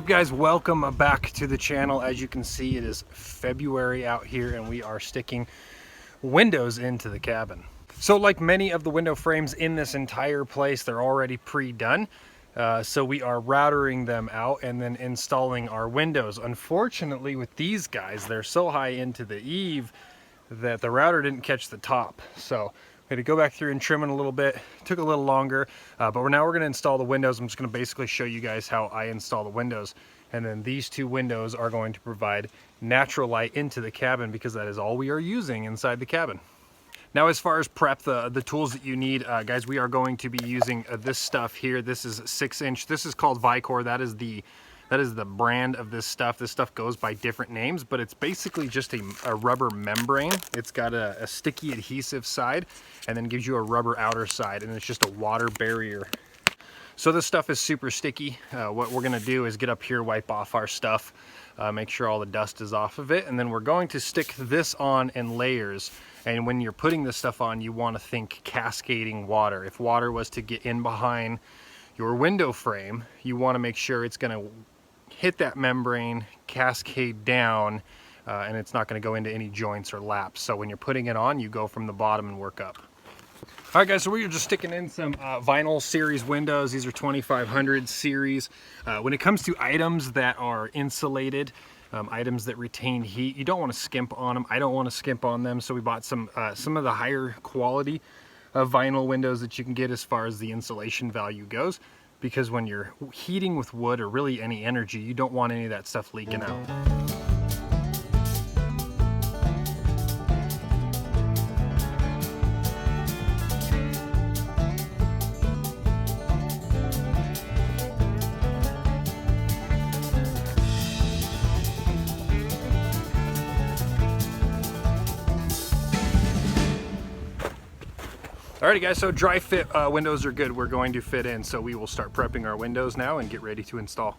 up, guys? Welcome back to the channel. As you can see, it is February out here and we are sticking windows into the cabin. So like many of the window frames in this entire place, they're already pre-done. So we are routering them out and then installing our windows. Unfortunately with these guys, they're so high into the eave that the router didn't catch the top. So we had to go back through and trim it a little bit. It took a little longer, but now we're going to install the windows. I'm just going to basically show you guys how I install the windows. And then these two windows are going to provide natural light into the cabin because that is all we are using inside the cabin. Now, as far as prep, the tools that you need, guys, we are going to be using this stuff here. This is 6-inch. This is called Vicor. That is the brand of this stuff. This stuff goes by different names, but it's basically just a rubber membrane. It's got a sticky adhesive side and then gives you a rubber outer side, and it's just a water barrier. So this stuff is super sticky. What we're gonna do is get up here, wipe off our stuff, make sure all the dust is off of it, and then we're going to stick this on in layers. And when you're putting this stuff on, you wanna think cascading water. If water was to get in behind your window frame, you wanna make sure it's gonna hit that membrane, cascade down, and it's not gonna go into any joints or laps. So when you're putting it on, you go from the bottom and work up. All right, guys, so we're just sticking in some vinyl series windows. These are 2500 series. When it comes to items that are insulated, items that retain heat, you don't want to skimp on them. I don't want to skimp on them, so we bought some of the higher quality vinyl windows that you can get as far as the insulation value goes, because when you're heating with wood or really any energy, you don't want any of that stuff leaking out. Alrighty, guys, so dry fit windows are good. We're going to fit in, so we will start prepping our windows now and get ready to install.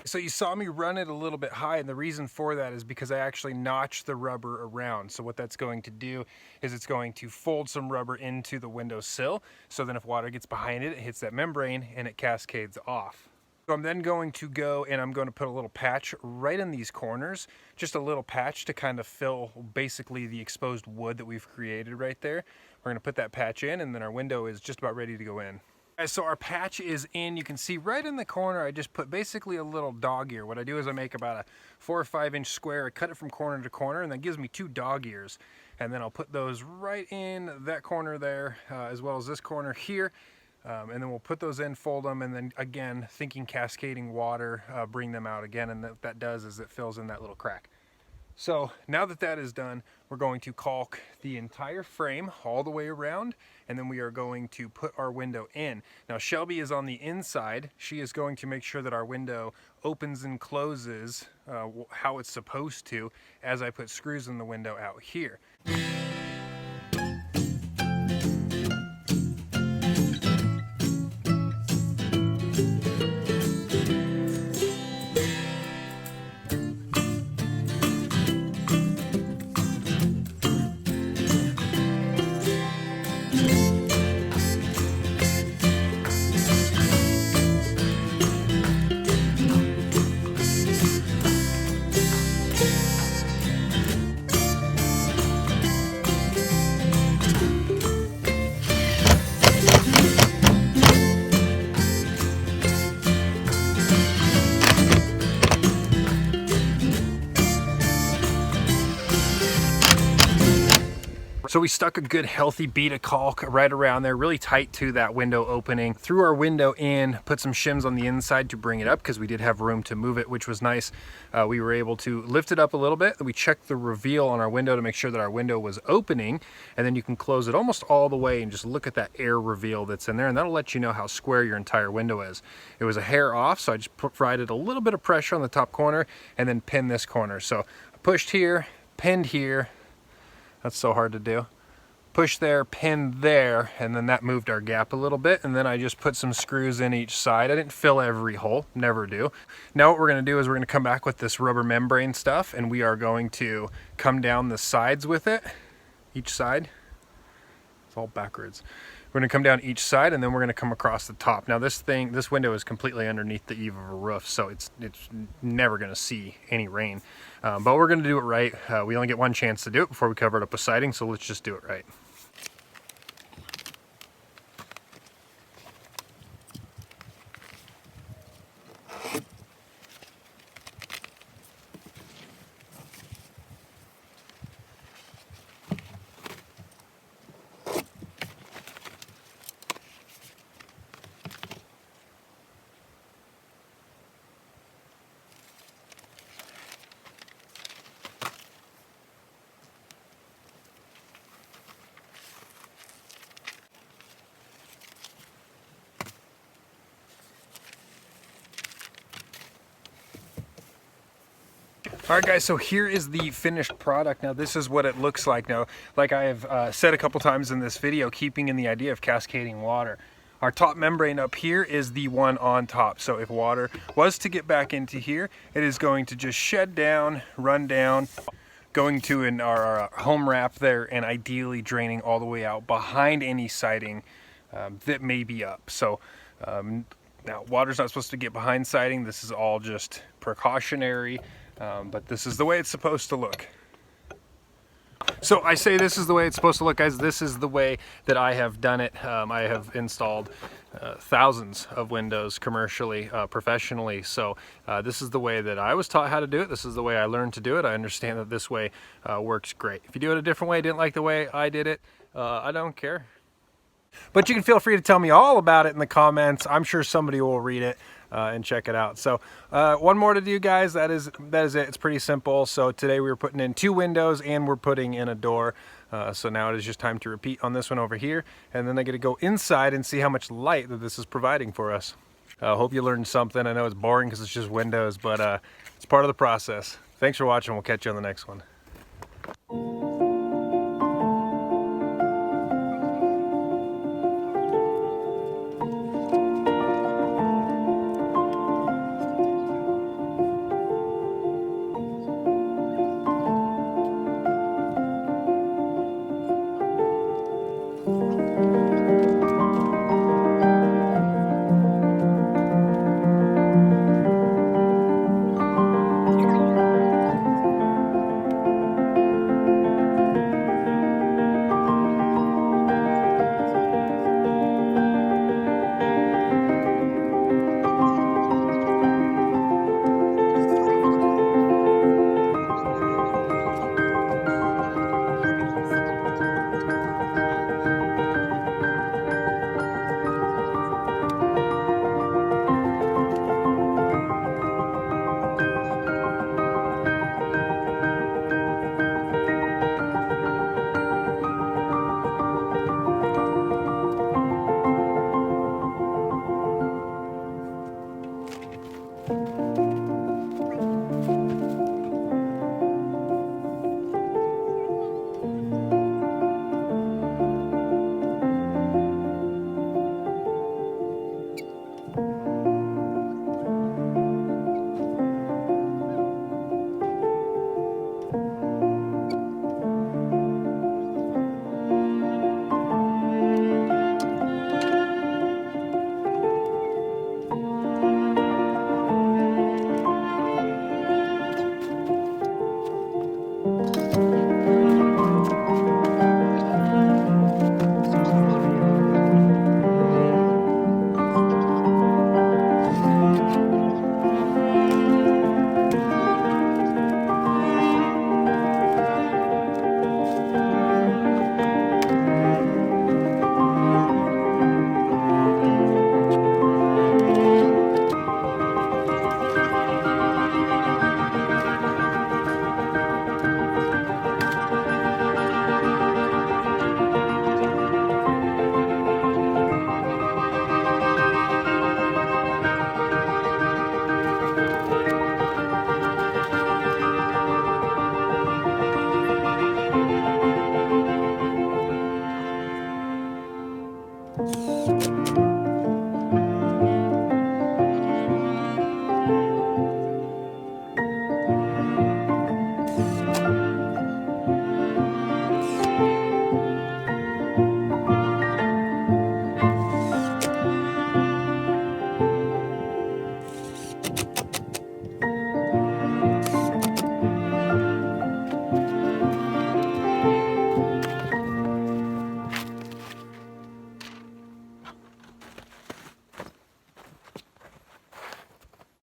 So you saw me run it a little bit high, and the reason for that is because I actually notched the rubber around. So what that's going to do is it's going to fold some rubber into the window sill, so then if water gets behind it, it hits that membrane and it cascades off. So I'm then going to go and I'm going to put a little patch right in these corners, just a little patch to kind of fill basically the exposed wood that we've created right there. We're going to put that patch in, and then our window is just about ready to go in. So our patch is in. You can see right in the corner I just put basically a little dog ear. What I do is I make about a 4 or 5 inch square. I cut it from corner to corner, and that gives me 2 dog ears. And then I'll put those right in that corner there, as well as this corner here. And then we'll put those in, fold them, and then again, thinking cascading water, bring them out again. And what that does is it fills in that little crack. So now that that is done, we're going to caulk the entire frame all the way around, and then we are going to put our window in. Now Shelby is on the inside. She is going to make sure that our window opens and closes how it's supposed to as I put screws in the window out here. So we stuck a good healthy bead of caulk right around there, really tight to that window opening. Threw our window in, put some shims on the inside to bring it up because we did have room to move it, which was nice. We were able to lift it up a little bit. We checked the reveal on our window to make sure that our window was opening, and then you can close it almost all the way and just look at that air reveal that's in there, and that'll let you know how square your entire window is. It was a hair off, so I just provided a little bit of pressure on the top corner and then pinned this corner. So I pushed here, pinned here. That's so hard to do. Push there, pin there, and then that moved our gap a little bit, and then I just put some screws in each side. I didn't fill every hole, never do. Now what we're going to do is we're going to come back with this rubber membrane stuff, and we are going to come down the sides with it, each side. It's all backwards. We're going to come down each side, and then we're going to come across the top. Now this window is completely underneath the eave of a roof, so it's never going to see any rain. But we're going to do it right. We only get one chance to do it before we cover it up with siding, so let's just do it right. All right guys, so here is the finished product. Now this is what it looks like. Now, like I have said a couple times in this video, keeping in the idea of cascading water, our top membrane up here is the one on top. So if water was to get back into here, it is going to just shed down, run down, going to our home wrap there, and ideally draining all the way out behind any siding that may be up. So now water's not supposed to get behind siding. This is all just precautionary. But this is the way it's supposed to look. So I say this is the way it's supposed to look, guys. This is the way that I have done it. I have installed thousands of windows commercially, professionally. So this is the way that I was taught how to do it. This is the way I learned to do it. I understand that this way works great. If you do it a different way, didn't like the way I did it, I don't care. But you can feel free to tell me all about it in the comments. I'm sure somebody will read it and check it out. So one more to do, guys. That is it. It's pretty simple. So today we were putting in 2 windows and we're putting in a door. So now it is just time to repeat on this one over here. And then I get to go inside and see how much light that this is providing for us. Hope you learned something. I know it's boring because it's just windows, but it's part of the process. Thanks for watching. We'll catch you on the next one.